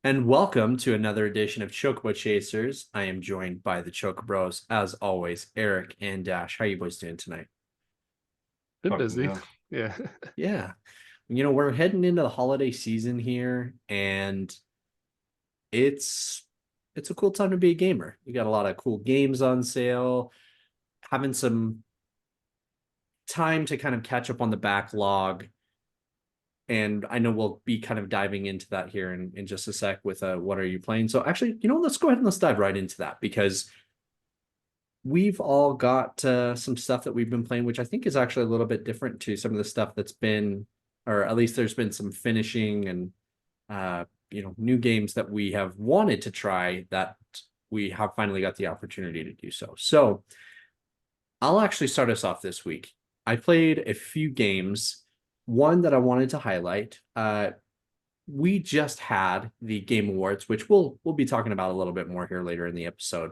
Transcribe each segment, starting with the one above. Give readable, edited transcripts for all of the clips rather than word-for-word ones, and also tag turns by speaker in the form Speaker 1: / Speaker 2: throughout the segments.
Speaker 1: And welcome to another edition of Chocobo Chasers. I am joined by the Chocobros, as always, Eric and Dash. How you boys doing tonight?
Speaker 2: Been
Speaker 3: Fucking
Speaker 2: busy.
Speaker 3: good.
Speaker 2: Yeah.
Speaker 1: Yeah. We're heading into the holiday season here, and it's it's a cool time to be a gamer. You got a lot of cool games on sale, having some time to kind of catch up on the backlog. And I know we'll be kind of diving into that here in just a sec with what are you playing. So actually, let's go ahead and let's dive right into that because we've all got some stuff that we've been playing, which I think is actually a little bit different to some of the stuff that's been, or at least there's been some finishing and new games that we have wanted to try that we have finally got the opportunity to do so. So I'll actually start us off this week. I played a few games. One that I wanted to highlight. We just had the Game Awards, which we'll be talking about a little bit more here later in the episode,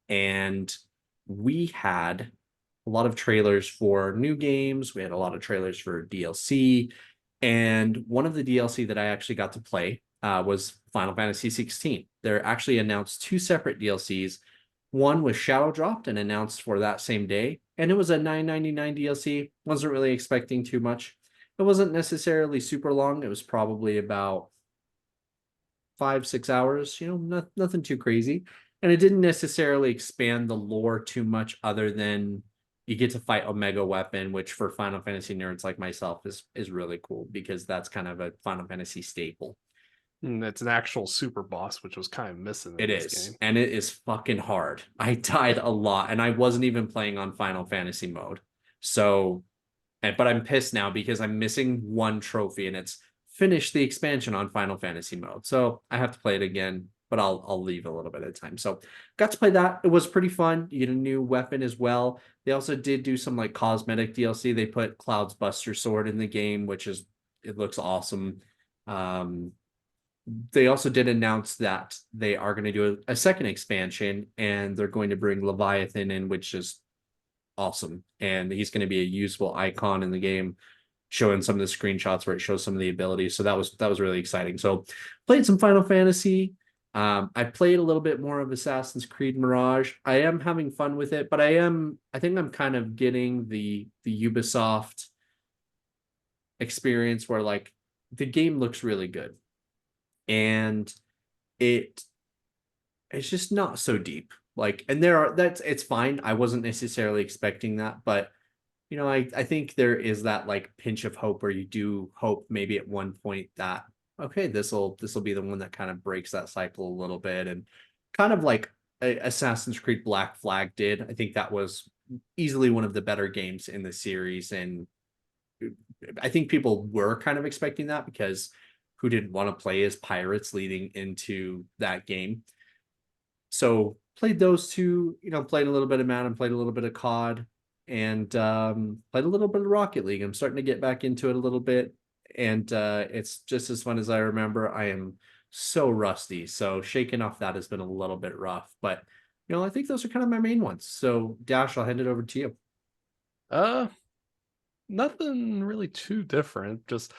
Speaker 1: and we had a lot of trailers for new games. We had a lot of trailers for DLC. And one of the DLC that I actually got to play was Final Fantasy 16. They're actually announced two separate DLCs. One was shadow dropped and announced for that same day. And it was a $9.99 DLC. Wasn't really expecting too much. It wasn't necessarily super long. It was probably about 5, 6 hours, nothing too crazy. And it didn't necessarily expand the lore too much other than you get to fight Omega Weapon, which for Final Fantasy nerds like myself is really cool because that's kind of a Final Fantasy staple.
Speaker 2: And it's an actual super boss, which was kind of missing
Speaker 1: It
Speaker 2: in this
Speaker 1: is,
Speaker 2: game.
Speaker 1: and it is fucking hard. I died a lot, and I wasn't even playing on Final Fantasy mode. So, but I'm pissed now because I'm missing one trophy, and it's finished the expansion on Final Fantasy mode. So I have to play it again, but I'll leave a little bit of time. So got to play that. It was pretty fun. You get a new weapon as well. They also did do some like cosmetic DLC. They put Cloud's Buster Sword in the game, which is it looks awesome. Um, they also did announce that they are going to do a second expansion and they're going to bring Leviathan in, which is awesome. And he's going to be a useful icon in the game, showing some of the screenshots where it shows some of the abilities. So that was really exciting. So played some Final Fantasy. I played a little bit more of Assassin's Creed Mirage. I am having fun with it, but I think I'm kind of getting the Ubisoft experience where like the game looks really good and it it's just not so deep. Like, and there are that's it's fine. I wasn't necessarily expecting that, but I think there is that like pinch of hope where you do hope maybe at one point that okay, this will be the one that kind of breaks that cycle a little bit and kind of like Assassin's Creed Black Flag did. I think that was easily one of the better games in the series, and I think people were kind of expecting that because who didn't want to play as pirates leading into that game? So played those two, played a little bit of Madden, played a little bit of COD, and played a little bit of Rocket League. I'm starting to get back into it a little bit, and it's just as fun as I remember. I am so rusty, so shaking off that has been a little bit rough, but I think those are kind of my main ones. So Dash, I'll hand it over to you.
Speaker 2: Uh, Nothing really too different. Just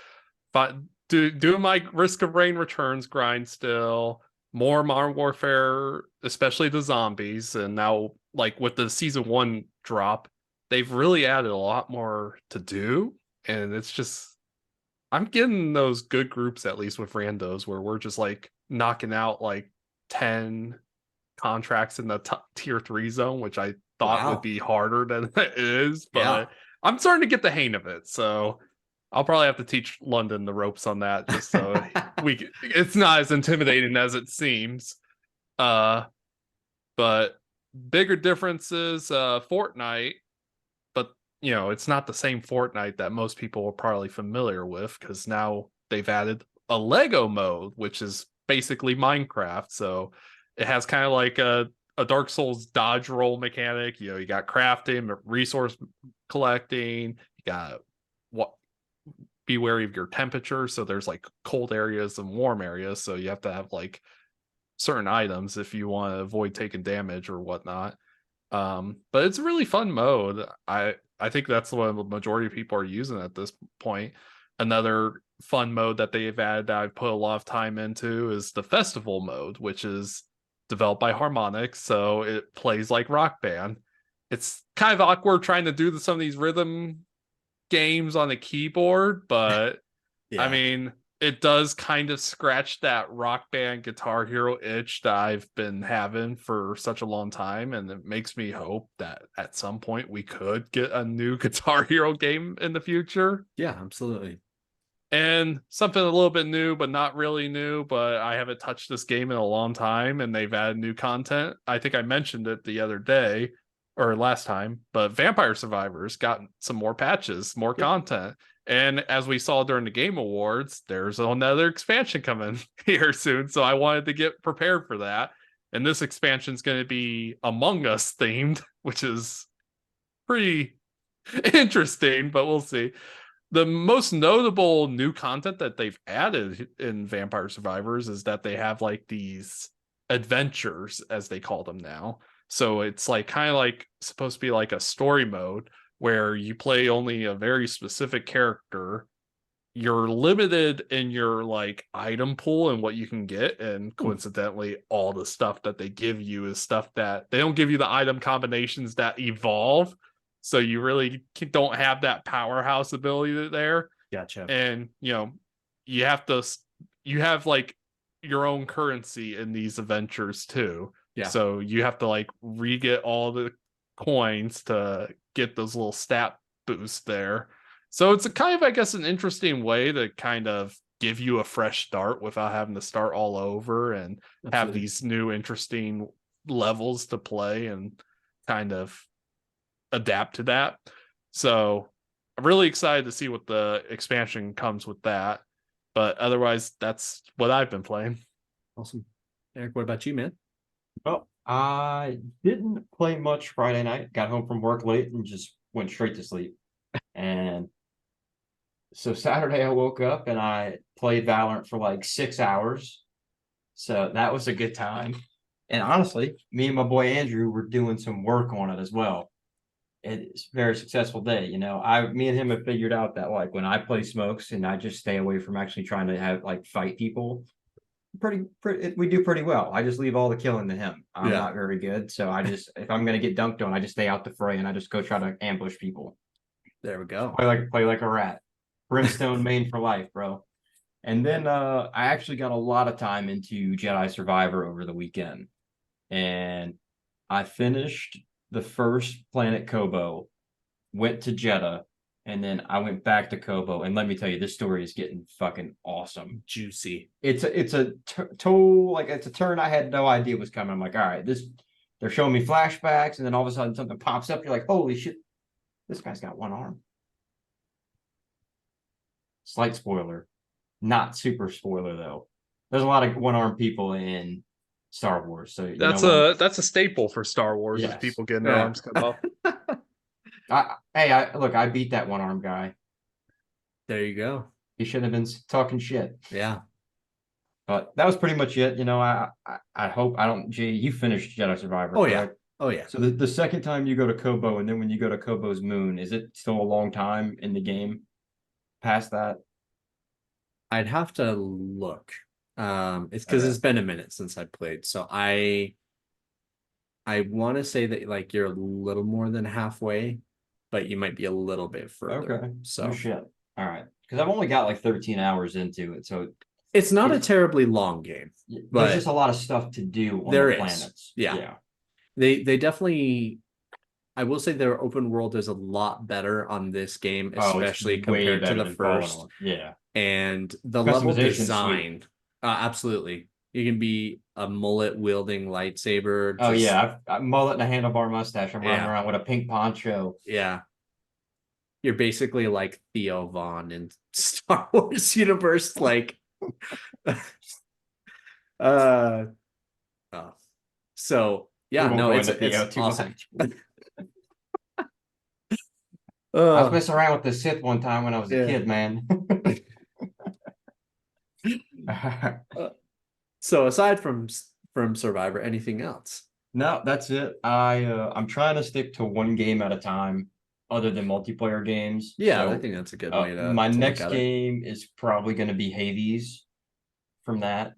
Speaker 2: doing my Risk of Rain Returns grind still. More Modern Warfare, especially the zombies, and now like with the season one drop, they've really added a lot more to do, and it's just I'm getting those good groups at least with randos where we're just like knocking out like 10 contracts in the tier 3 zone, which I thought would
Speaker 1: Wow.
Speaker 2: be harder than it is,
Speaker 1: Yeah.
Speaker 2: but I'm starting to get the hang of it. So I'll probably have to teach London the ropes on that just so it's not as intimidating as it seems. Uh but bigger differences, Fortnite, but it's not the same Fortnite that most people are probably familiar with because now they've added a Lego mode, which is basically Minecraft. So it has kind of like a Dark Souls dodge roll mechanic. You got crafting, resource collecting, you got what be wary of your temperature. So there's like cold areas and warm areas. So you have to have like certain items if you want to avoid taking damage or whatnot. But it's a really fun mode. I think that's what the majority of people are using at this point. Another fun mode that they've added that I've put a lot of time into is the festival mode, which is developed by Harmonix, so it plays like Rock Band. It's kind of awkward trying to do some of these rhythm games on a keyboard, but I
Speaker 1: Yeah.
Speaker 2: mean, it does kind of scratch that Rock Band Guitar Hero itch that I've been having for such a long time, and it makes me hope that at some point we could get a new Guitar Hero game in the future.
Speaker 1: Yeah, absolutely.
Speaker 2: And something a little bit new, but not really new, but I haven't touched this game in a long time, and they've added new content. I think I mentioned it the other day or last time, but Vampire Survivors got some more patches, more
Speaker 1: Yep.
Speaker 2: content. And as we saw during the Game Awards, there's another expansion coming here soon. So I wanted to get prepared for that. And this expansion is going to be Among Us themed, which is pretty interesting, but we'll see. The most notable new content that they've added in Vampire Survivors is that they have like these adventures, as they call them now. So it's like kind of like supposed to be like a story mode where you play only a very specific character. You're limited in your like item pool and what you can get, and
Speaker 1: Hmm.
Speaker 2: coincidentally all the stuff that they give you is stuff that they don't give you the item combinations that evolve, so you really don't have that powerhouse ability there.
Speaker 1: Gotcha.
Speaker 2: And you have to you have like your own currency in these adventures too,
Speaker 1: Yeah.
Speaker 2: so you have to like re-get all the coins to get those little stat boosts there. So it's a kind of, I guess, an interesting way to kind of give you a fresh start without having to start all over and have
Speaker 1: Absolutely.
Speaker 2: these new interesting levels to play and kind of adapt to that. So I'm really excited to see what the expansion comes with that. But otherwise, that's what I've been playing.
Speaker 1: Awesome. Eric, what about you, man?
Speaker 3: Well, I didn't play much Friday night. Got home from work late and just went straight to sleep. And so Saturday I woke up and I played Valorant for like 6 hours. So that was a good time. And honestly, me and my boy Andrew were doing some work on it as well. It's a very successful day. Me and him have figured out that like when I play smokes and I just stay away from actually trying to have like fight people, pretty we do pretty well. I just leave all the killing to him. I'm
Speaker 1: Yeah.
Speaker 3: not very good, so I just if I'm gonna get dunked on, I just stay out the fray and I just go try to ambush people.
Speaker 1: There we go.
Speaker 3: Play like a rat. Brimstone main for life, bro. And then I actually got a lot of time into Jedi Survivor over the weekend. And I finished the first planet Kobo, went to Jeddah, and then I went back to Kobo. And let me tell you, this story is getting fucking awesome.
Speaker 1: Juicy.
Speaker 3: It's a turn I had no idea was coming. I'm like, all right, they're showing me flashbacks, and then all of a sudden something pops up. You're like, holy shit, this guy's got one arm. Slight spoiler, not super spoiler though. There's a lot of one-armed people in Star Wars, so you know what?
Speaker 2: That's a staple for Star Wars, is
Speaker 3: Yes.
Speaker 2: people getting their
Speaker 1: Yeah.
Speaker 2: arms cut off.
Speaker 3: I beat that one-armed guy.
Speaker 1: There you go.
Speaker 3: He shouldn't have been talking shit.
Speaker 1: Yeah.
Speaker 3: But that was pretty much it. I hope I don't. Jay, you finished Jedi Survivor,
Speaker 1: Oh, yeah.
Speaker 3: correct?
Speaker 1: Oh, yeah.
Speaker 3: So the second time you go to Kobo, and then when you go to Kobo's moon, is it still a long time in the game past that?
Speaker 1: I'd have to look. It's because
Speaker 3: Okay.
Speaker 1: it's been a minute since I played. So I want to say that like you're a little more than halfway, but you might be a little bit further.
Speaker 3: Okay.
Speaker 1: So
Speaker 3: No shit. All right. Because I've only got like 13 hours into it, so
Speaker 1: it's not a
Speaker 3: It's-
Speaker 1: terribly long game.
Speaker 3: there's
Speaker 1: But
Speaker 3: just a lot of stuff to do on
Speaker 1: there
Speaker 3: the
Speaker 1: is.
Speaker 3: planets.
Speaker 1: Yeah.
Speaker 3: Yeah.
Speaker 1: They definitely, I will say their open world is a lot better on this game,
Speaker 3: Oh, it's
Speaker 1: especially
Speaker 3: way
Speaker 1: compared to
Speaker 3: better
Speaker 1: the
Speaker 3: than Fallen
Speaker 1: first.
Speaker 3: Order. Yeah.
Speaker 1: And the level
Speaker 3: Customization's sweet.
Speaker 1: design, absolutely. You can be a mullet wielding lightsaber.
Speaker 3: Oh
Speaker 1: just-
Speaker 3: yeah, I've mullet and a handlebar mustache. I'm running
Speaker 1: Yeah.
Speaker 3: around with a pink poncho.
Speaker 1: Yeah. You're basically like Theo Vaughn in Star Wars universe. Like, oh. So yeah,
Speaker 3: We won't
Speaker 1: no,
Speaker 3: go
Speaker 1: it's
Speaker 3: into Theo
Speaker 1: it's
Speaker 3: too
Speaker 1: awesome.
Speaker 3: much. I was
Speaker 1: Uh,
Speaker 3: messing around with the Sith one time when I was a
Speaker 1: Yeah.
Speaker 3: kid, man.
Speaker 1: so aside from Survivor, anything else?
Speaker 3: No, that's it. I'm trying to stick to one game at a time. other than multiplayer games.
Speaker 1: Yeah, I
Speaker 3: So
Speaker 1: think that's a good way
Speaker 3: my
Speaker 1: to look
Speaker 3: next
Speaker 1: at it.
Speaker 3: game is probably going to be Hades from that.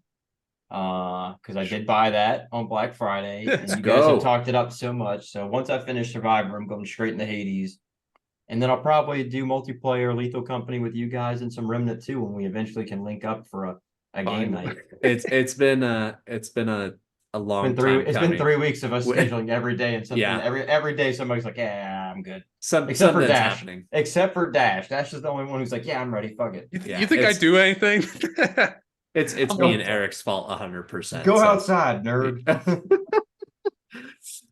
Speaker 3: Because I did buy that on Black Friday,
Speaker 1: Let's
Speaker 3: and you guys have
Speaker 1: go.
Speaker 3: talked it up so much. So once I finish Survivor, I'm going straight into Hades, and then I'll probably do multiplayer Lethal Company with you guys and some Remnant 2 when we eventually can link up for a game
Speaker 1: Fine.
Speaker 3: night.
Speaker 1: It's been a long time
Speaker 3: It's been
Speaker 1: coming.
Speaker 3: 3 weeks of us scheduling every day, and
Speaker 1: Yeah,
Speaker 3: every day somebody's like, yeah, I'm good.
Speaker 1: something's happening.
Speaker 3: Except for Dash. Dash is the only one who's like, yeah, I'm ready. Fuck it.
Speaker 2: You think I do anything?
Speaker 1: It's me and Eric's fault 100%.
Speaker 3: Go
Speaker 1: So.
Speaker 3: outside, nerd.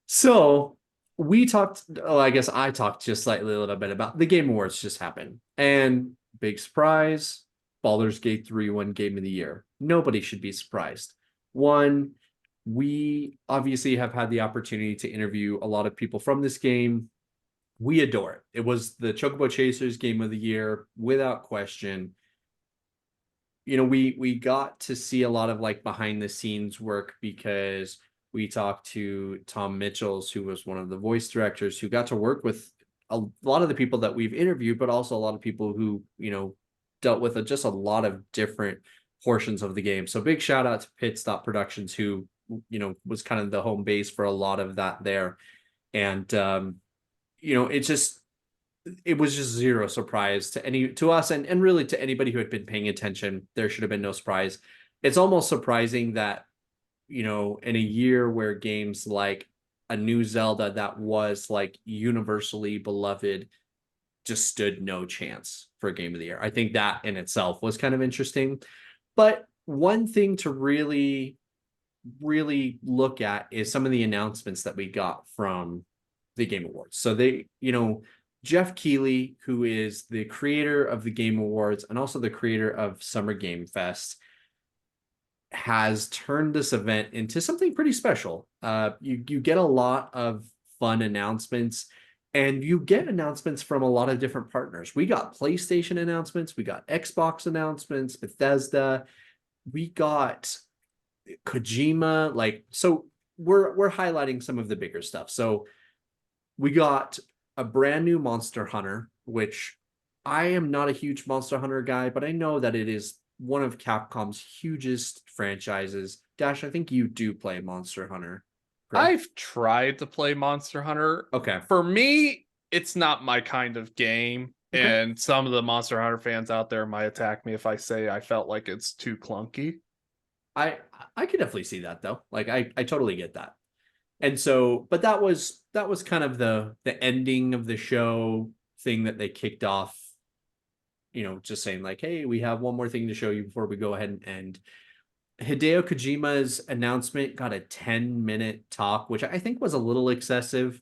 Speaker 1: So we talked, oh, I guess I talked just slightly a little bit about the Game Awards just happened. And big surprise, Baldur's Gate 3 won Game of the Year. Nobody should be surprised. One, we obviously have had the opportunity to interview a lot of people from this game. We adore it. It was the Chocobo Chasers Game of the Year, without question. You know, we got to see a lot of like behind the scenes work because we talked to Tom Mitchells, who was one of the voice directors, who got to work with a lot of the people that we've interviewed, but also a lot of people who, you know, dealt with just a lot of different portions of the game. So big shout out to Pit Stop Productions, who, you know, was kind of the home base for a lot of that there. And you know, it was just zero surprise to us and really to anybody who had been paying attention. There should have been no surprise. It's almost surprising that, you know, in a year where games like a new Zelda that was like universally beloved just stood no chance for a Game of the Year. I think that in itself was kind of interesting. But one thing to really look at is some of the announcements that we got from the Game Awards. So they, you know, Jeff Keighley, who is the creator of the Game Awards and also the creator of Summer Game Fest, has turned this event into something pretty special. You get a lot of fun announcements, and you get announcements from a lot of different partners. We got PlayStation announcements, we got Xbox announcements, Bethesda, we got Kojima. Like, so we're highlighting some of the bigger stuff. So we got a brand new Monster Hunter, which I am not a huge Monster Hunter guy, but I know that it is one of Capcom's hugest franchises. Dash, I think you do play Monster Hunter, correct?
Speaker 2: I've tried to play Monster Hunter.
Speaker 1: Okay.
Speaker 2: For me, it's not my kind of game.
Speaker 1: Okay.
Speaker 2: And some of the Monster Hunter fans out there might attack me if I say I felt like it's too clunky.
Speaker 1: I could definitely see that though. Like I totally get that. And so, but that was kind of the ending of the show thing that they kicked off, you know, just saying like, hey, we have one more thing to show you before we go ahead and end. Hideo Kojima's announcement got a 10-minute talk, which I think was a little excessive.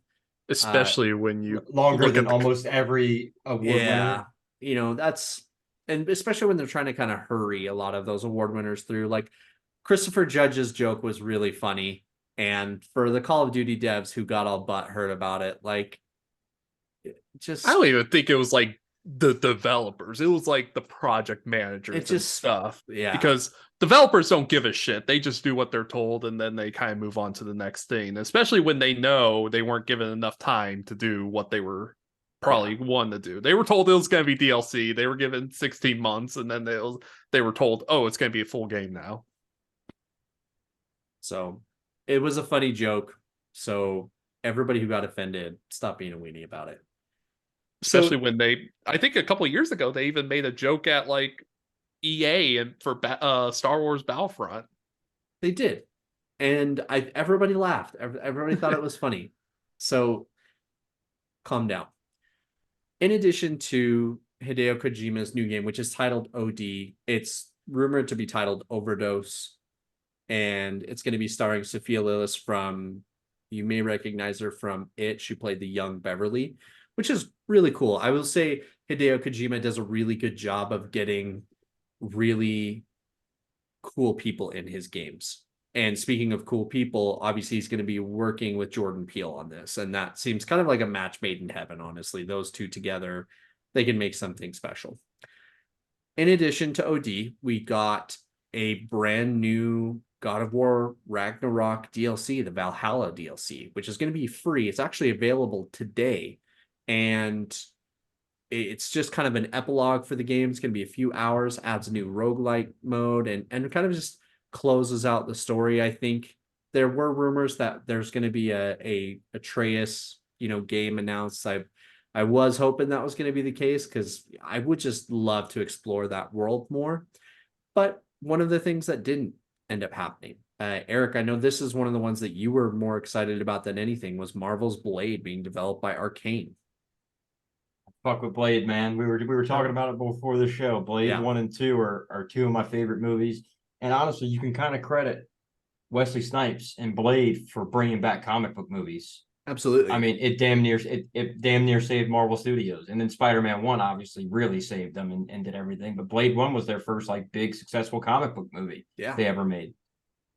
Speaker 2: Especially when you
Speaker 3: Longer
Speaker 2: look
Speaker 3: than
Speaker 2: at
Speaker 3: almost every award winner.
Speaker 1: You know, and especially when they're trying to kind of hurry a lot of those award winners through. Like Christopher Judge's joke was really funny. And for the Call of Duty devs who got all butthurt about it, like, just
Speaker 2: I don't even think it was like the developers. It was like the project managers
Speaker 1: it
Speaker 2: and
Speaker 1: just
Speaker 2: stuff.
Speaker 1: yeah.
Speaker 2: Because developers don't give a shit. They just do what they're told and then they kind of move on to the next thing. Especially when they know they weren't given enough time to do what they were probably wanting to do. They were told it was going to be DLC. They were given 16 months and then they were told, oh, it's going to be a full game now.
Speaker 1: So it was a funny joke. So everybody who got offended, stop being a weenie about it.
Speaker 2: Especially when I think a couple of years ago, they even made a joke at like EA and for Star Wars Battlefront.
Speaker 1: They did. And everybody laughed. Everybody thought it was funny. So calm down. In addition to Hideo Kojima's new game, which is titled OD, it's rumored to be titled Overdose. And it's going to be starring Sophia Lillis from, you may recognize her from It. She played the young Beverly, which is really cool. I will say Hideo Kojima does a really good job of getting really cool people in his games. And speaking of cool people, obviously he's going to be working with Jordan Peele on this. And that seems kind of like a match made in heaven, honestly. Those two together, they can make something special. In addition to OD, we got a brand new God of War Ragnarok DLC, the Valhalla DLC, which is going to be free. It's actually available today. and it's just kind of an epilogue for the game. It's going to be a few hours, adds a new roguelike mode, and kind of just closes out the story. I think there were rumors that there's going to be a Atreus, game announced. I was hoping that was going to be the case because I would just love to explore that world more. But one of the things that didn't end up happening, Eric, I know this is one of the ones that you were more excited about than anything, was Marvel's Blade being developed by Arcane.
Speaker 3: Fuck with Blade, man. We were talking about it before the show. Blade
Speaker 1: Yeah.
Speaker 3: 1 and 2 are two of my favorite movies. And honestly, you can kind of credit Wesley Snipes and Blade for bringing back comic book movies.
Speaker 1: Absolutely.
Speaker 3: I mean, it damn near saved Marvel Studios. And then Spider-Man 1 obviously really saved them and did everything. But Blade 1 was their first like big successful comic book movie
Speaker 1: Yeah.
Speaker 3: they ever made.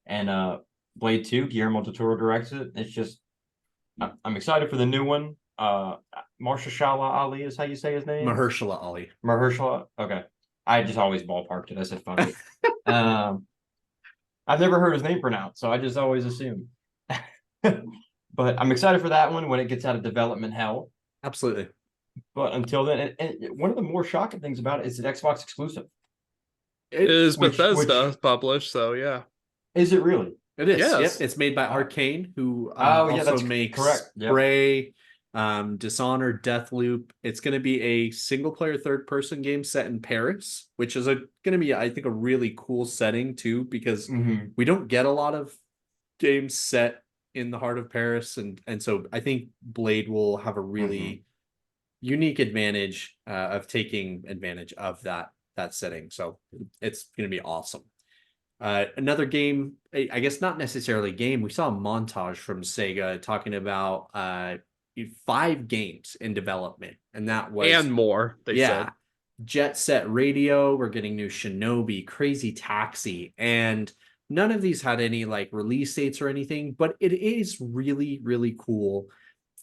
Speaker 3: And Blade 2, Guillermo del Toro directs it. It's just I'm excited for the new one. Mahershala Ali is how you say his name.
Speaker 1: Mahershala Ali.
Speaker 3: Mahershala. Okay. I just always ballparked it. I said fuck it. I've never heard his name pronounced, so I just always assume. But I'm excited for that one when it gets out of development hell.
Speaker 1: Absolutely.
Speaker 3: But until then, and one of the more shocking things about it is an Xbox exclusive.
Speaker 2: It is
Speaker 3: which-
Speaker 2: Bethesda published, so yeah.
Speaker 3: Is it really?
Speaker 1: It is.
Speaker 2: Yes.
Speaker 1: Yep. It's made by Arcane, who
Speaker 3: Oh, yeah,
Speaker 1: also
Speaker 3: that's
Speaker 1: makes
Speaker 3: correct. Yep.
Speaker 1: Prey, Dishonored, Deathloop. It's going to be a single-player third-person game set in Paris, which is going to be, I think, a really cool setting too, because
Speaker 3: Mhm.
Speaker 1: we don't get a lot of games set in the heart of Paris, and so I think Blade will have a really unique advantage of taking advantage of that setting. So it's going to be awesome. Another game, I guess not necessarily game. We saw a montage from Sega talking about 5 games in development, and that was
Speaker 2: And more, they said.
Speaker 1: Jet Set Radio. We're getting new Shinobi, Crazy Taxi, and none of these had any like release dates or anything. But it is really, really cool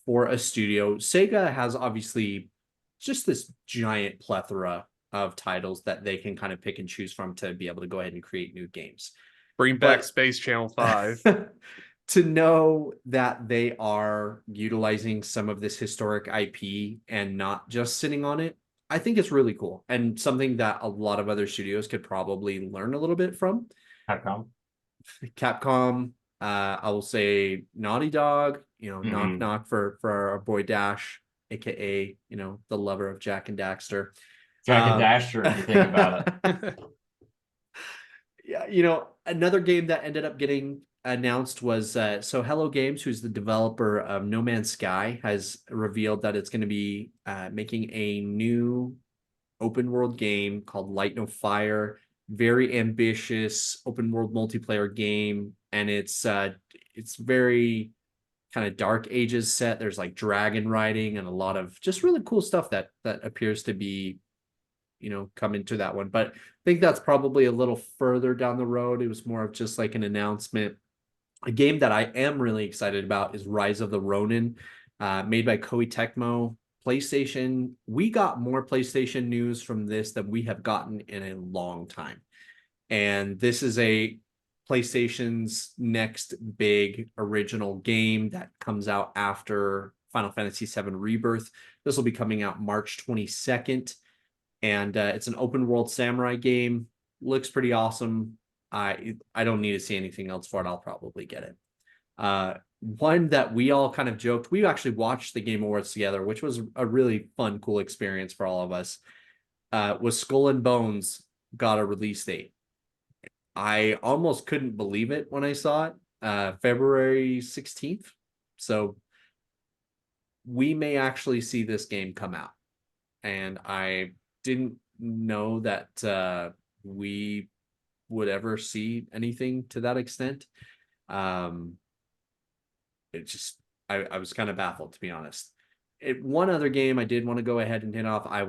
Speaker 1: for a studio. Sega has obviously just this giant plethora of titles that they can kind of pick and choose from to be able to go ahead and create new games.
Speaker 2: Bring back Space Channel 5.
Speaker 1: To know that they are utilizing some of this historic IP and not just sitting on it, I think it's really cool and something that a lot of other studios could probably learn a little bit from. Capcom, I will say Naughty Dog, knock knock for our boy Dash, aka the lover of Jack and Daxter.
Speaker 3: Jack and Daxter, if you think about it.
Speaker 1: Yeah, another game that ended up getting announced was so Hello Games, who's the developer of No Man's Sky, has revealed that it's going to be making a new open world game called Light No Fire. Very ambitious open world multiplayer game, and it's very kind of dark ages set. There's like dragon riding and a lot of just really cool stuff that appears to be come into that one. But I think that's probably a little further down the road. It was more of just like an announcement. A game that I am really excited about is Rise of the Ronin, made by Koei Tecmo. PlayStation, we got more PlayStation news from this than we have gotten in a long time. And this is a PlayStation's next big original game that comes out after Final Fantasy VII Rebirth. This will be coming out March 22nd. And it's an open world samurai game. Looks pretty awesome. I don't need to see anything else for it. I'll probably get it. One that we all kind of joked, we actually watched the Game Awards together, which was a really fun, cool experience for all of us, was Skull and Bones got a release date. I almost couldn't believe it when I saw it, February 16th. So we may actually see this game come out. And I didn't know that we would ever see anything to that extent. It just I was kind of baffled, to be honest. One other game I did want to go ahead and hit off, it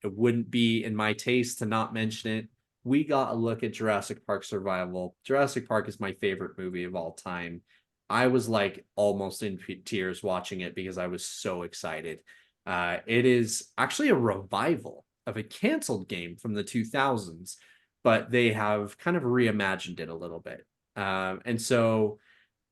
Speaker 1: wouldn't be in my taste to not mention it. We got a look at Jurassic Park Survival. Jurassic Park is my favorite movie of all time. I was like almost in tears watching it because I was so excited. It is actually a revival of a canceled game from the 2000s, but they have kind of reimagined it a little bit. And so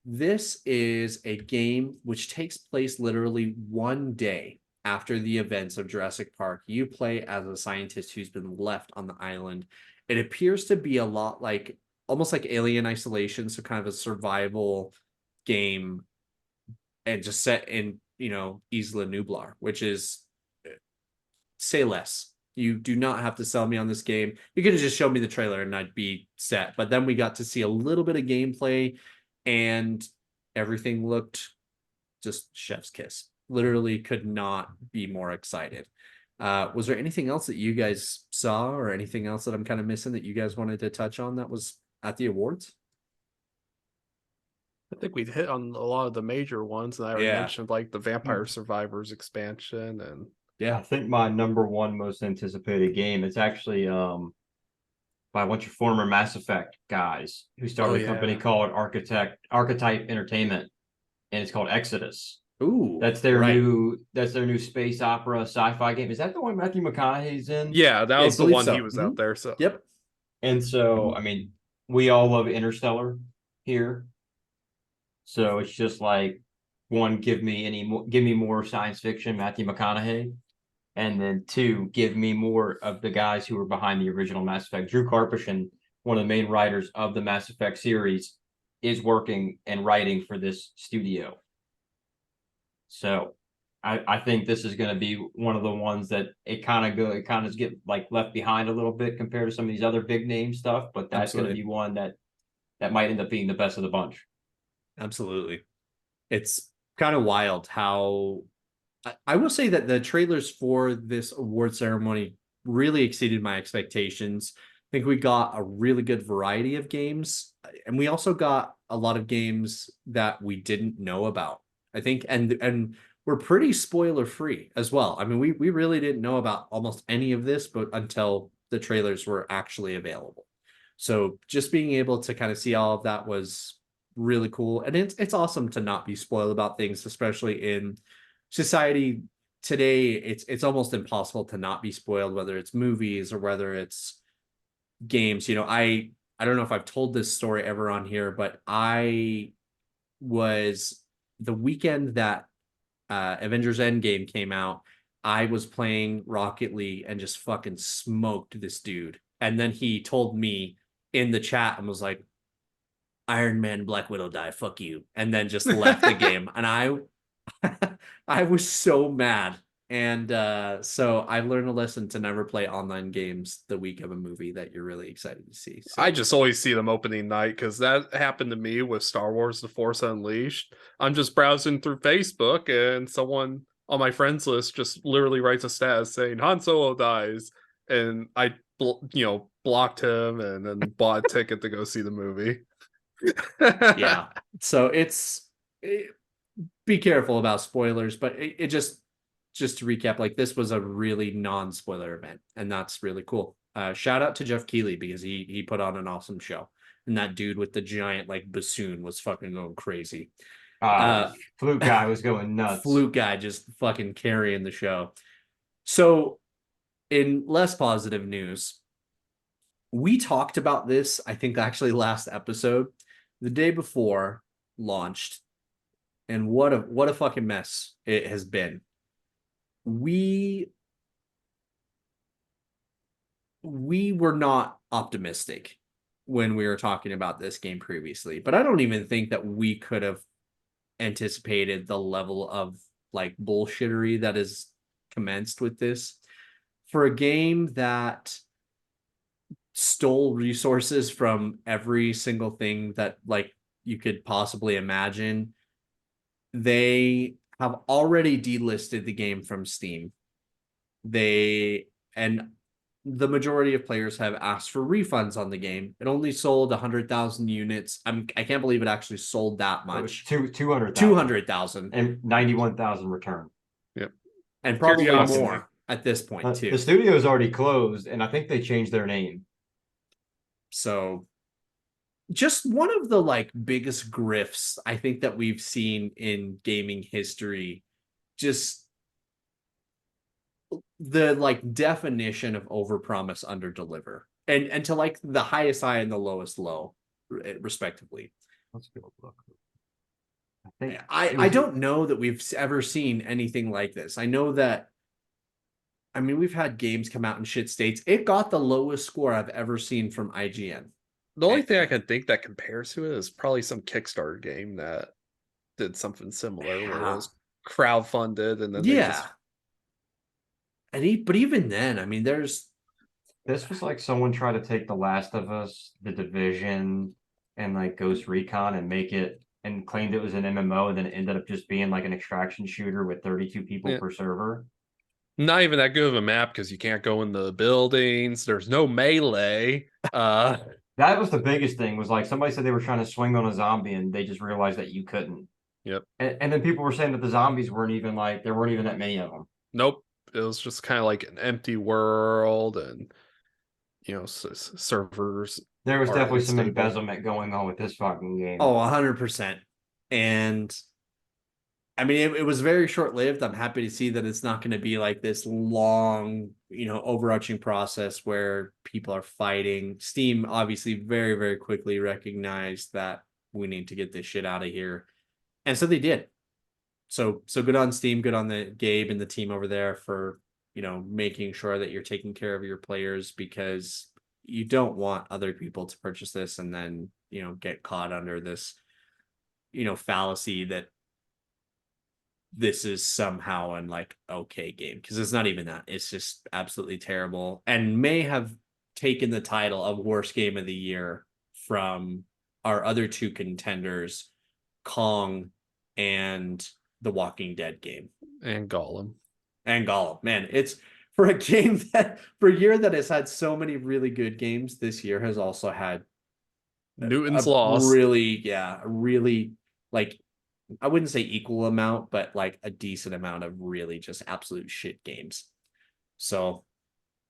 Speaker 1: This is a game which takes place literally one day after the events of Jurassic Park. You play as a scientist who's been left on the island. It appears to be a lot like almost like Alien Isolation, so kind of a survival game and just set in, Isla Nublar, which is say less. You do not have to sell me on this game. You could have just shown me the trailer and I'd be set. But then we got to see a little bit of gameplay and everything looked just chef's kiss. Literally could not be more excited. Was there anything else that you guys saw or anything else that I'm kind of missing that you guys wanted to touch on that was at the awards?
Speaker 2: I think we've hit on a lot of the major ones, and I already
Speaker 1: Yeah.
Speaker 2: mentioned like the Vampire Survivors expansion, and
Speaker 1: Yeah.
Speaker 3: I think my number one most anticipated game is actually by a bunch of former Mass Effect guys who started a company
Speaker 2: yeah.
Speaker 3: called Archetype Entertainment, and it's called Exodus.
Speaker 1: Ooh,
Speaker 3: That's their new space opera sci-fi game. Is that the one Matthew McConaughey's in?
Speaker 2: Yeah, that
Speaker 1: I
Speaker 2: was the
Speaker 1: believe
Speaker 2: one
Speaker 1: so.
Speaker 2: he was out there. So
Speaker 1: Yep.
Speaker 3: And so, I mean, we all love Interstellar here. So it's just like one, give me more science fiction, Matthew McConaughey, and then two, give me more of the guys who were behind the original Mass Effect. Drew Karpyshyn, one of the main writers of the Mass Effect series, is working and writing for this studio. So I think this is going to be one of the ones that it kind of get like left behind a little bit compared to some of these other big name stuff, but that's going to
Speaker 1: Absolutely.
Speaker 3: be one that might end up being the best of the bunch.
Speaker 1: Absolutely. It's kind of wild how I will say that the trailers for this award ceremony really exceeded my expectations. I think we got a really good variety of games, and we also got a lot of games that we didn't know about. I think, and we're pretty spoiler free as well. I mean, we really didn't know about almost any of this, but until the trailers were actually available. So just being able to kind of see all of that was really cool, and it's awesome to not be spoiled about things, especially in society today. It's almost impossible to not be spoiled, whether it's movies or whether it's games. I don't know if I've told this story ever on here, but I was the weekend that Avengers Endgame came out, I was playing Rocket League and just fucking smoked this dude. And then he told me in the chat and was like, Iron Man, Black Widow die, fuck you. And then just left the game. And I was so mad. And so I learned a lesson to never play online games the week of a movie that you're really excited to see. So
Speaker 2: I just always see them opening night because that happened to me with Star Wars: The Force Unleashed. I'm just browsing through Facebook, and someone on my friends list just literally writes a status saying Han Solo dies, and I blocked him and then bought a ticket to go see the movie.
Speaker 1: yeah. So be careful about spoilers, but it just to recap, like this was a really non-spoiler event, and that's really cool. Shout out to Jeff Keighley because he put on an awesome show, and that dude with the giant like bassoon was fucking going crazy.
Speaker 3: Flute guy was going nuts.
Speaker 1: Flute guy just fucking carrying the show. So, in less positive news, we talked about this, I think actually last episode, the day before launched, and what a fucking mess it has been. We were not optimistic when we were talking about this game previously, but I don't even think that we could have anticipated the level of like bullshittery that is commenced with this for a game that stole resources from every single thing that like you could possibly imagine. They have already delisted the game from Steam. They and the majority of players have asked for refunds on the game. It only sold 100,000 units. I can't believe it actually sold that much. 200,000
Speaker 3: and 91,000 returned.
Speaker 2: Yep.
Speaker 1: And probably
Speaker 2: Curiosity.
Speaker 1: more at this point too.
Speaker 3: The studio's already closed, and I think they changed their name.
Speaker 1: So just one of the like biggest grifts I think that we've seen in gaming history. Just the like definition of overpromise, underdeliver, and to like the highest high and the lowest low, respectively.
Speaker 3: Let's go look. I think
Speaker 1: I
Speaker 3: it
Speaker 1: I
Speaker 3: was
Speaker 1: don't know that we've ever seen anything like this. I know that. I mean, we've had games come out in shit states. It got the lowest score I've ever seen from IGN.
Speaker 2: The only thing I
Speaker 1: Eh,
Speaker 2: can think that compares to it is probably some Kickstarter game that did something similar where it
Speaker 1: yeah,
Speaker 2: was crowdfunded and then they
Speaker 1: yeah.
Speaker 2: just
Speaker 1: But even then, I mean, there's
Speaker 3: this was like someone tried to take The Last of Us, The Division, and like Ghost Recon and make it and claimed it was an MMO, and then it ended up just being like an extraction shooter with 32 people
Speaker 2: yeah,
Speaker 3: per server.
Speaker 2: not even that good of a map because you can't go in the buildings. There's no melee.
Speaker 3: That was the biggest thing, was like somebody said they were trying to swing on a zombie and they just realized that you couldn't.
Speaker 2: Yep.
Speaker 3: And then people were saying that the zombies weren't even like there weren't even that many of them.
Speaker 2: Nope. It was just kind of like an empty world, and servers
Speaker 3: There was
Speaker 2: are
Speaker 3: definitely some
Speaker 2: unstable.
Speaker 3: embezzlement going on with this fucking game.
Speaker 1: 100%. And I mean, it was very short lived. I'm happy to see that it's not going to be like this long, overarching process where people are fighting. Steam obviously very, very quickly recognized that we need to get this shit out of here. And so they did. So good on Steam, good on the Gabe and the team over there for, making sure that you're taking care of your players, because you don't want other people to purchase this and then, get caught under this, fallacy that this is somehow an like okay game, because it's not even that. It's just absolutely terrible and may have taken the title of worst game of the year from our other two contenders, Kong and the Walking Dead game.
Speaker 2: And Gollum.
Speaker 1: And Gollum, man, it's for a game that for a year that has had so many really good games. This year has also had
Speaker 2: Newton's
Speaker 1: a
Speaker 2: Lost.
Speaker 1: really, yeah, a really, like, I wouldn't say equal amount, but like a decent amount of really just absolute shit games. So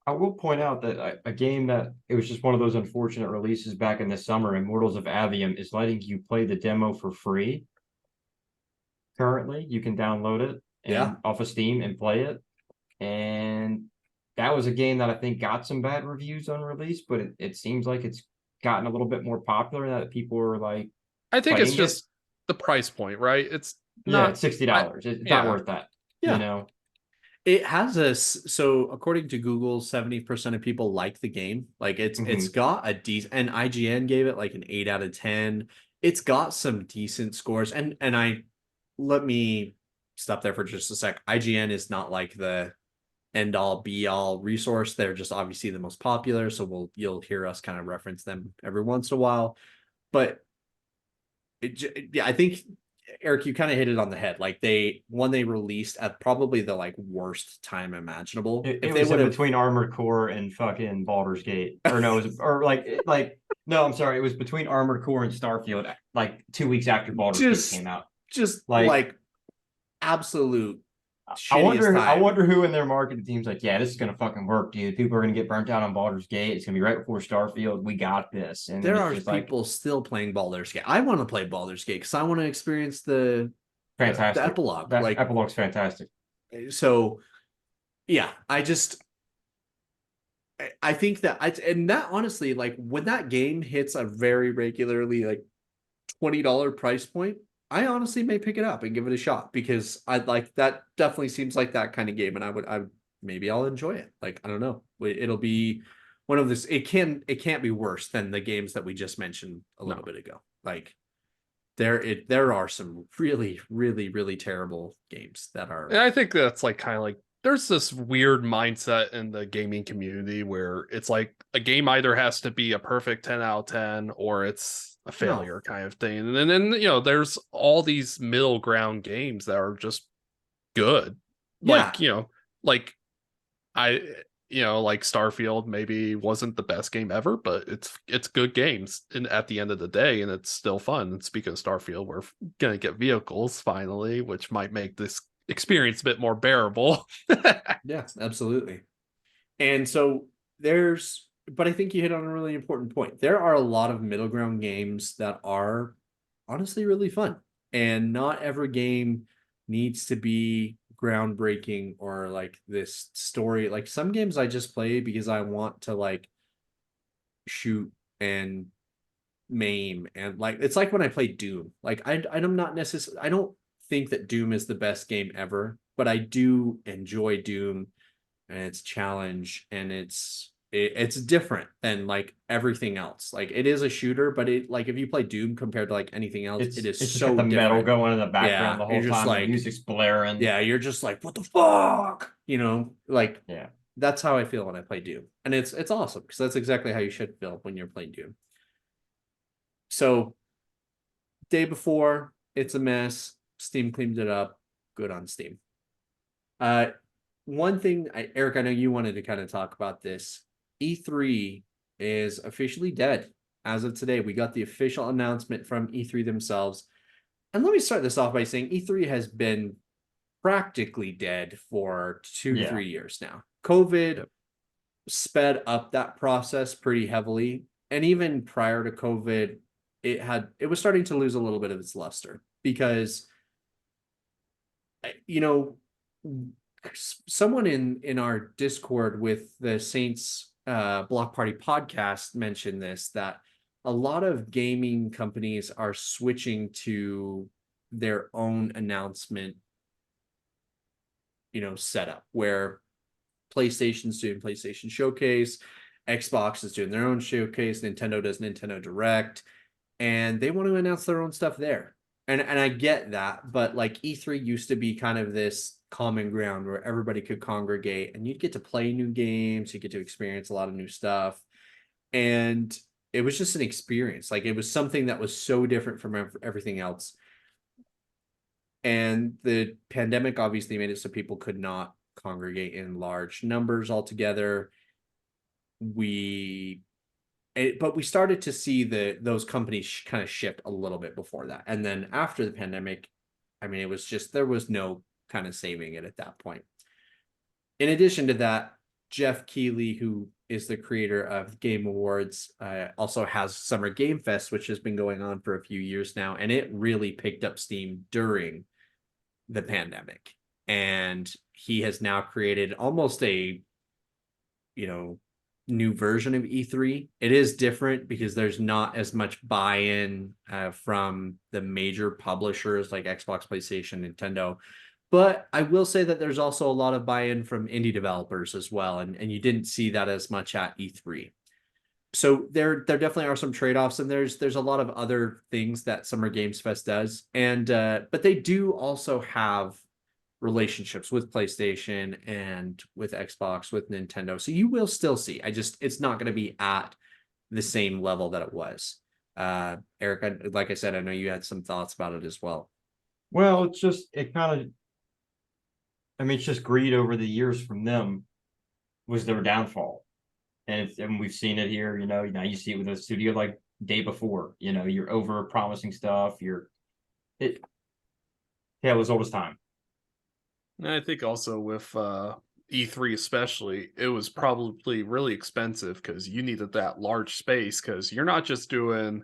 Speaker 3: I will point out that a game that it was just one of those unfortunate releases back in the summer, Immortals of Avium, is letting you play the demo for free. Currently, you can download it
Speaker 1: yeah,
Speaker 3: and off of Steam and play it. And that was a game that I think got some bad reviews on release, but it seems like it's gotten a little bit more popular now that people are like
Speaker 2: I think it's
Speaker 3: playing it.
Speaker 2: just the price point, right? It's
Speaker 3: Yeah,
Speaker 2: not
Speaker 3: it's $60.
Speaker 2: I
Speaker 3: It's not
Speaker 2: yeah.
Speaker 3: worth that, you
Speaker 1: yeah.
Speaker 3: know.
Speaker 1: It has a so according to Google, 70% of people like the game. Like it's
Speaker 3: Hmm.
Speaker 1: got a decent, and IGN gave it like an 8 out of 10. It's got some decent scores. And I let me stop there for just a sec. IGN is not like the end all be all resource. They're just obviously the most popular. So you'll hear us kind of reference them every once in a while. But yeah, I think Eric, you kind of hit it on the head. Like they released at probably the like worst time imaginable.
Speaker 3: It
Speaker 1: If they
Speaker 3: was
Speaker 1: would
Speaker 3: in
Speaker 1: have
Speaker 3: between Armored Core and fucking Baldur's Gate, or no, it was or like no, I'm sorry, it was between Armored Core and Starfield, like 2 weeks after Baldur's Gate
Speaker 1: just
Speaker 3: came out.
Speaker 1: just
Speaker 3: Like
Speaker 1: like absolute
Speaker 3: I
Speaker 1: shittiest
Speaker 3: wonder, I
Speaker 1: time.
Speaker 3: wonder who in their marketing team's like, yeah, this is gonna fucking work, dude. People are gonna get burnt out on Baldur's Gate. It's gonna be right before Starfield. We got this, and then
Speaker 1: There
Speaker 3: it's
Speaker 1: are
Speaker 3: just like
Speaker 1: people still playing Baldur's Gate. I want to play Baldur's Gate because I want to experience the
Speaker 3: fantastic.
Speaker 1: epilogue.
Speaker 3: That
Speaker 1: Like
Speaker 3: epilogue's fantastic.
Speaker 1: so, yeah. I think that and that honestly, like when that game hits a very regularly like $20 price point, I honestly may pick it up and give it a shot, because I'd like that definitely seems like that kind of game, and I maybe I'll enjoy it. Like I don't know, it'll be one of this. It can't be worse than the games that we just mentioned a little
Speaker 2: No.
Speaker 1: bit ago. Like there are some really really really terrible games that
Speaker 2: And
Speaker 1: are.
Speaker 2: I think that's like kind of like there's this weird mindset in the gaming community where it's like a game either has to be a perfect 10 out of 10 or it's a
Speaker 1: No,
Speaker 2: failure kind of thing. And then there's all these middle ground games that are just good.
Speaker 1: yeah,
Speaker 2: Like, like I like Starfield maybe wasn't the best game ever, but it's good games and at the end of the day, and it's still fun. And speaking of Starfield, we're gonna get vehicles finally, which might make this experience a bit more bearable.
Speaker 1: yeah, absolutely. And so but I think you hit on a really important point. There are a lot of middle ground games that are honestly really fun. And not every game needs to be groundbreaking or like this story. Like some games I just play because I want to like shoot and MAME, and like it's like when I play Doom. Like I'm not necessarily, I don't think that Doom is the best game ever, but I do enjoy Doom and its challenge, and it's different than like everything else. Like it is a shooter, but it, like if you play Doom compared to like anything else, it is
Speaker 3: It's just got
Speaker 1: so
Speaker 3: the metal
Speaker 1: different.
Speaker 3: going in the background
Speaker 1: Yeah,
Speaker 3: the
Speaker 1: you're
Speaker 3: whole
Speaker 1: just
Speaker 3: time. The
Speaker 1: like,
Speaker 3: music's blaring.
Speaker 1: yeah, you're just like, what the fuck? Like
Speaker 3: Yeah.
Speaker 1: that's how I feel when I play Doom. And it's awesome because that's exactly how you should feel when you're playing Doom. So day before, it's a mess. Steam cleaned it up. Good on Steam. Uh, one thing, Eric, I know you wanted to kind of talk about this. E3 is officially dead as of today. We got the official announcement from E3 themselves. And let me start this off by saying E3 has been practically dead for two,
Speaker 3: Yeah.
Speaker 1: 3 years now. COVID sped up that process pretty heavily. And even prior to COVID, it was starting to lose a little bit of its luster because you know someone in our Discord with the Saints Block Party podcast mentioned this, that a lot of gaming companies are switching to their own announcement setup, where PlayStation's doing PlayStation Showcase, Xbox is doing their own showcase, Nintendo does Nintendo Direct, and they want to announce their own stuff there. And I get that, but like E3 used to be kind of this common ground where everybody could congregate and you'd get to play new games, you get to experience a lot of new stuff. And it was just an experience. Like it was something that was so different from everything else. And the pandemic obviously made it so people could not congregate in large numbers altogether. But we started to see those companies kind of shift a little bit before that. And then after the pandemic, I mean, it was just, there was no kind of saving it at that point. In addition to that, Jeff Keighley, who is the creator of Game Awards, also has Summer Game Fest, which has been going on for a few years now, and it really picked up steam during the pandemic. And he has now created almost a, you know, new version of E3. It is different because there's not as much buy-in from the major publishers like Xbox, PlayStation, Nintendo. But I will say that there's also a lot of buy-in from indie developers as well, and you didn't see that as much at E3. So there definitely are some trade-offs, and there's a lot of other things that Summer Games Fest does, and but they do also have relationships with PlayStation and with Xbox, with Nintendo. So you will still see. It's not going to be at the same level that it was. Eric, like I said, I know you had some thoughts about it as well.
Speaker 3: Well, it kind of, I mean, it's just greed over the years from them was their downfall. And we've seen it here, now you see it with a studio like day before, you're over promising stuff. It, yeah, it was always time.
Speaker 2: And I think also with E3 especially, it was probably really expensive because you needed that large space, because you're not just doing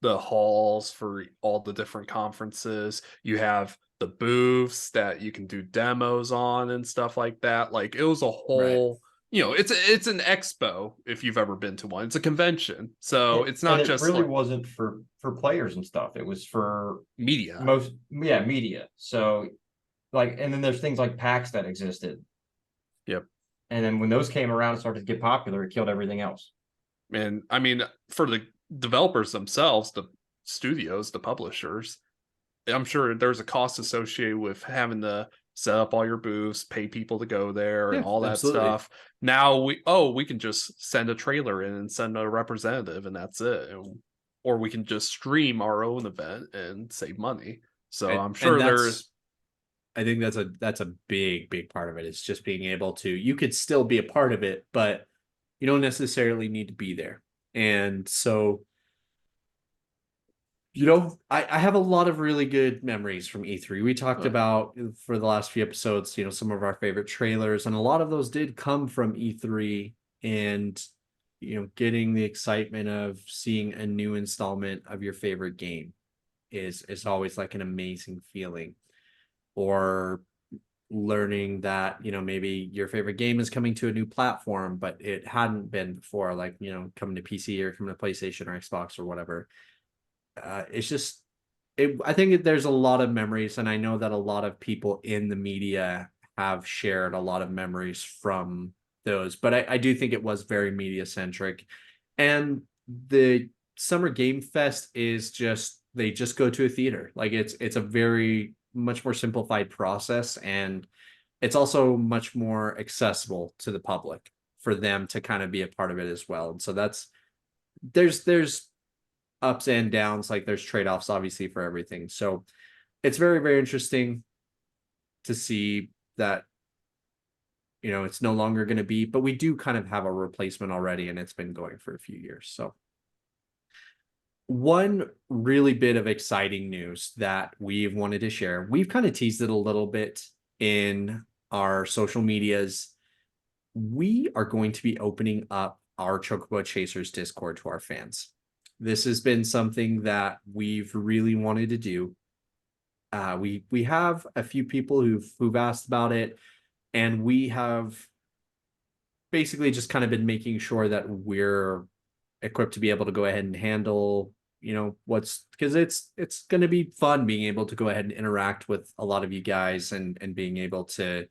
Speaker 2: the halls for all the different conferences. You have the booths that you can do demos on and stuff like that. Like it was a
Speaker 1: Right.
Speaker 2: whole, it's an expo if you've ever been to one. It's a convention. So it's
Speaker 3: And
Speaker 2: not
Speaker 3: it
Speaker 2: just
Speaker 3: really
Speaker 2: like
Speaker 3: wasn't for players and stuff. It was for
Speaker 2: media.
Speaker 3: media. So like, and then there's things like PAX that existed.
Speaker 2: Yep.
Speaker 3: And then when those came around and started to get popular, it killed everything else.
Speaker 2: And I mean, for the developers themselves, the studios, the publishers, I'm sure there's a cost associated with having to set up all your booths, pay people to go there, and
Speaker 1: Yeah,
Speaker 2: all that
Speaker 1: absolutely.
Speaker 2: stuff. Now we can just send a trailer in and send a representative, and that's it. Or we can just stream our own event and save money. So I'm
Speaker 1: And
Speaker 2: sure
Speaker 1: that's, I think that's a big part of it. It's just being able to, you could still be a part of it, but you don't necessarily need to be there. And so, I have a lot of really good memories from E3. We talked about for the last few episodes, some of our favorite trailers, and a lot of those did come from E3, and getting the excitement of seeing a new installment of your favorite game is always like an amazing feeling. Or learning that, maybe your favorite game is coming to a new platform, but it hadn't been before, like, coming to PC or coming to PlayStation or Xbox or whatever. It's just, I think there's a lot of memories, and I know that a lot of people in the media have shared a lot of memories from those, but I do think it was very media centric. And the Summer Game Fest is just, they just go to a theater. Like it's a very much more simplified process, and it's also much more accessible to the public for them to kind of be a part of it as well. And so there's ups and downs, like there's trade-offs obviously for everything. So it's very, very interesting to see that, it's no longer going to be, but we do kind of have a replacement already, and it's been going for a few years. So one really bit of exciting news that we've wanted to share, we've kind of teased it a little bit in our social medias. We are going to be opening up our Chocobo Chasers Discord to our fans. This has been something that we've really wanted to do. We have a few people who've asked about it, and we have basically just kind of been making sure that we're equipped to be able to go ahead and handle, what's, because it's going to be fun being able to go ahead and interact with a lot of you guys, and being able to,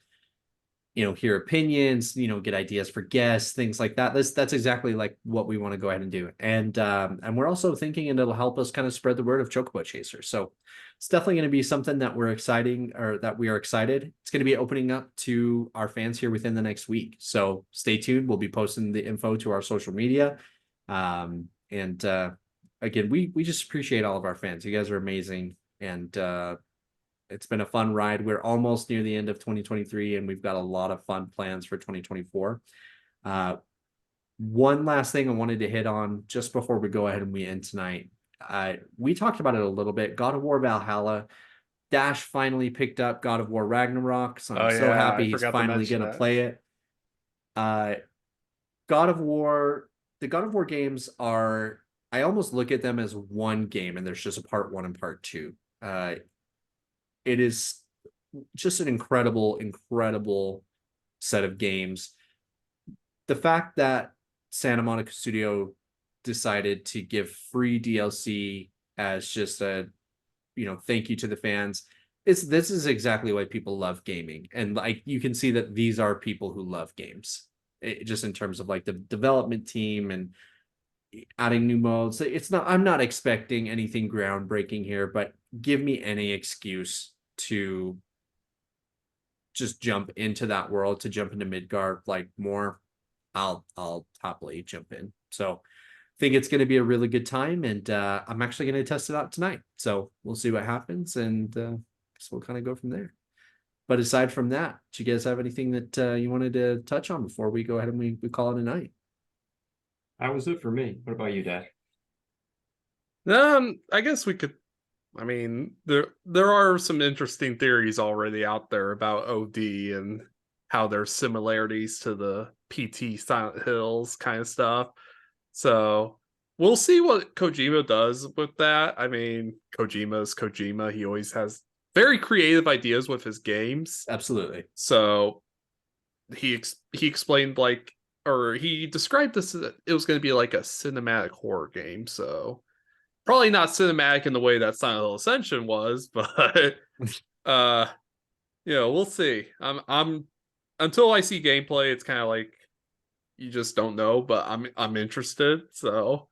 Speaker 1: hear opinions, get ideas for guests, things like that. That's exactly like what we want to go ahead and do. And we're also thinking, and it'll help us kind of spread the word of Chocobo Chaser. So it's definitely going to be something that we are excited. It's going to be opening up to our fans here within the next week. So stay tuned. We'll be posting the info to our social media. And again, we just appreciate all of our fans. You guys are amazing. And it's been a fun ride. We're almost near the end of 2023, and we've got a lot of fun plans for 2024. One last thing I wanted to hit on just before we go ahead and we end tonight. We talked about it a little bit. God of War Valhalla. Dash finally picked up God of War Ragnarok, so I'm so happy he's finally going to play it. God of War, the God of War games are, I almost look at them as one game, and there's just a part 1 and part 2. It is just an incredible, incredible set of games. The fact that Santa Monica Studio decided to give free DLC as just a, thank you to the fans. This is exactly why people love gaming. And like, you can see that these are people who love games. Just in terms of like the development team and adding new modes. I'm not expecting anything groundbreaking here, but give me any excuse to just jump into that world, to jump into Midgard like more. I'll happily jump in. So I think it's going to be a really good time, and I'm actually going to test it out tonight. So we'll see what happens, and so we'll kind of go from there. But aside from that, do you guys have anything that you wanted to touch on before we go ahead and we call it a night?
Speaker 3: That was it for me. What about you, Dash?
Speaker 2: I guess we could. I mean, there are some interesting theories already out there about OD and how there's similarities to the PT Silent Hills kind of stuff. So we'll see what Kojima does with that. I mean, Kojima's Kojima. He always has very creative ideas with his games.
Speaker 1: Absolutely.
Speaker 2: So he explained like, or he described this as it was going to be like a cinematic horror game. So probably not cinematic in the way that Silent Hill Ascension was, but we'll see. I'm until I see gameplay, it's kind of like you just don't know, but I'm interested. So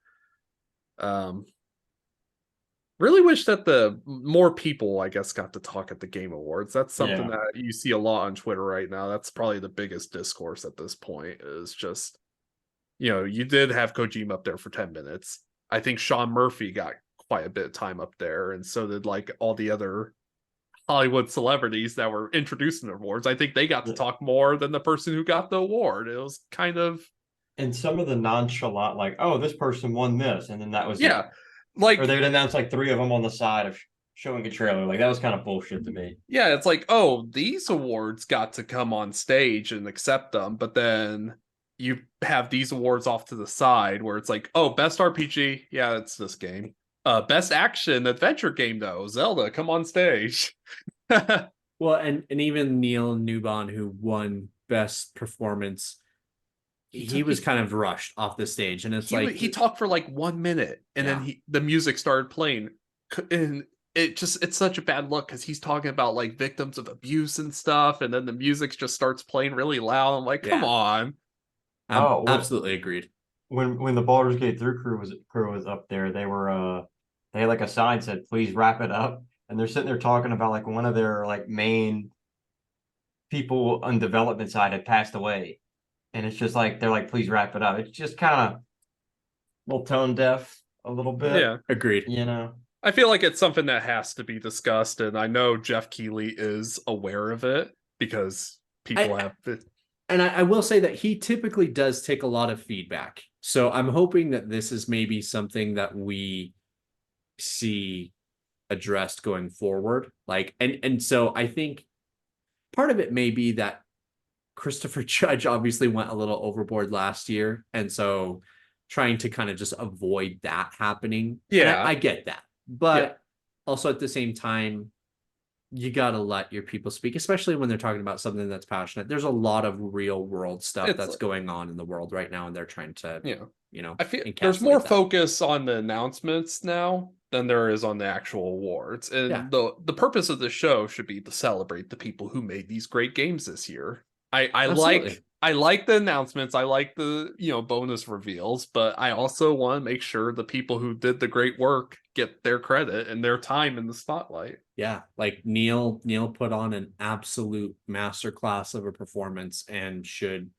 Speaker 2: really wish that the more people, I guess, got to talk at the Game Awards. That's something that you see a lot on Twitter right now. That's probably the biggest discourse at this point, is just, you did have Kojima up there for 10 minutes. I think Sean Murphy got quite a bit of time up there, and so did like all the other Hollywood celebrities that were introduced in the awards. I think they got to talk more than the person who got the award. It was kind of,
Speaker 3: and some of the nonchalant, like, oh, this person won this, and then that was
Speaker 2: yeah,
Speaker 3: it.
Speaker 2: like,
Speaker 3: Or they would announce like 3 of them on the side of showing a trailer. Like that was kind of bullshit to me.
Speaker 2: yeah, it's like, oh, these awards got to come on stage and accept them, but then you have these awards off to the side where it's like, oh, best RPG, yeah, it's this game. Best action adventure game though, Zelda, come on stage.
Speaker 1: Well, and even Neil Newbon, who won best performance, he was kind of rushed off the stage, and it's like
Speaker 2: he talked for like 1 minute, and then the music started playing, and it's such a bad look because he's talking about like victims of abuse and stuff, and then the music just starts playing really loud. I'm like, come on.
Speaker 3: Oh,
Speaker 1: absolutely agreed.
Speaker 3: When the Baldur's Gate 3 crew was up there, they had like a sign said, "Please wrap it up," and they're sitting there talking about like one of their like main people on development side had passed away, and it's just like they're like, "Please wrap it up." It's just kind of a little tone deaf a little bit,
Speaker 2: Yeah,
Speaker 1: agreed.
Speaker 3: you know.
Speaker 2: I feel like it's something that has to be discussed, and I know Jeff Keighley is aware of it because people have.
Speaker 1: And I will say that he typically does take a lot of feedback. So I'm hoping that this is maybe something that we see addressed going forward. Like, and so I think part of it may be that Christopher Judge obviously went a little overboard last year. And so trying to kind of just avoid that happening.
Speaker 2: Yeah.
Speaker 1: And I get that. But also at the same time, you got to let your people speak, especially when they're talking about something that's passionate. There's a lot of real world stuff that's going on in the world right now, and they're trying to,
Speaker 2: I feel there's more
Speaker 1: that.
Speaker 2: focus on the announcements now than there is on the actual awards. And the purpose of the show should be to celebrate the people who made these great games this year. I like the announcements. I like the, bonus reveals, but I also want to make sure the people who did the great work get their credit and their time in the spotlight.
Speaker 1: Yeah, like Neil put on an absolute masterclass of a performance and should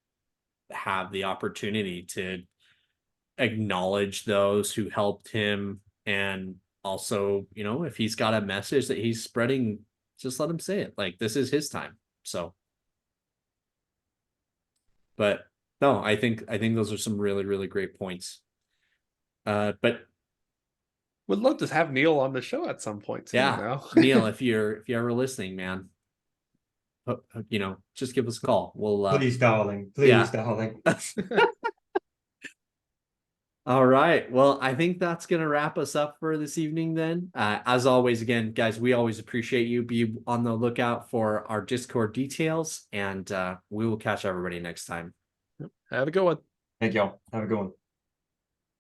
Speaker 1: have the opportunity to acknowledge those who helped him, and also, if he's got a message that he's spreading, just let him say it. Like, this is his time. So, but no, I think those are some really, really great points. But
Speaker 2: would love to have Neil on the show at some point too.
Speaker 1: Yeah,
Speaker 2: now.
Speaker 1: Neil, if you're ever listening, man, just give us a call. We'll
Speaker 3: Please, darling. Please, darling.
Speaker 1: All right. Well, I think that's going to wrap us up for this evening then. As always, again, guys, we always appreciate you. Be on the lookout for our Discord details, and we will catch everybody next time.
Speaker 2: Have a good one.
Speaker 3: Thank y'all. Have a good one.